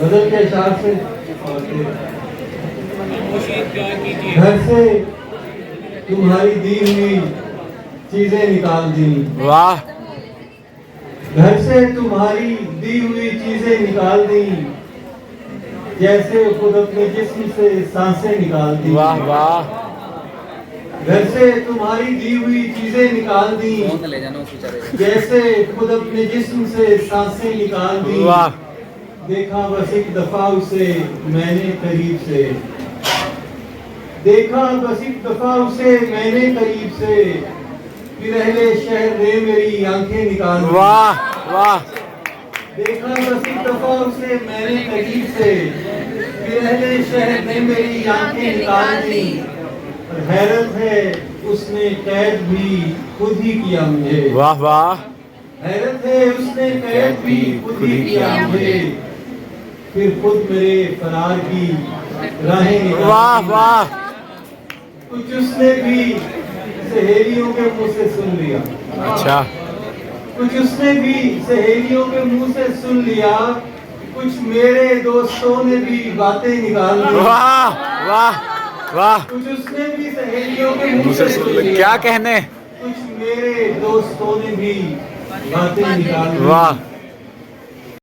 غزل کے اشعار سے گھر سے تمہاری دی ہوئی چیزیں نکال دی، واہ گھر سے تمہاری دی ہوئی چیزیں نکال دی، جیسے خود اپنے جسم سے سانسیں نکال دی، واہ واہ گھر سے تمہاری دی ہوئی چیزیں نکال دی، جیسے خود اپنے جسم سے سانسیں نکال دی، واہ دیکھا بس ایک دفعہ اسے میں نے قریب سے، دیکھا بس ایک دفعہ اسے میں نے قریب سے، پھر اہل شہر نے میری آنکھیں نکال دی، واہ واہ دیکھا بس ایک دفعہ اسے میں نے قریب سے، پھر اہل شہر نے میری آنکھیں نکال دی، اور حیرت ہے اس نے قید بھی خود ہی کیا مجھے، واہ واہ حیرت ہے اس نے قید بھی خود ہی کیا مجھے، پھر خود میرے فرار کی راہیں نکال واہ دی، واہ کچھ اس نے بھی سہیلیوں کے منہ سے سن لیا، اچھا کچھ اس نے بھی سہیلیوں کے منہ سے سن لیا، کچھ میرے دوستوں نے بھی باتیں نکال لی، واہ واہ واہ کچھ اس نے بھی سہیلیوں کے منہ سے سن لیا، کیا کہنے کچھ میرے دوستوں نے بھی باتیں نکال لی، واہ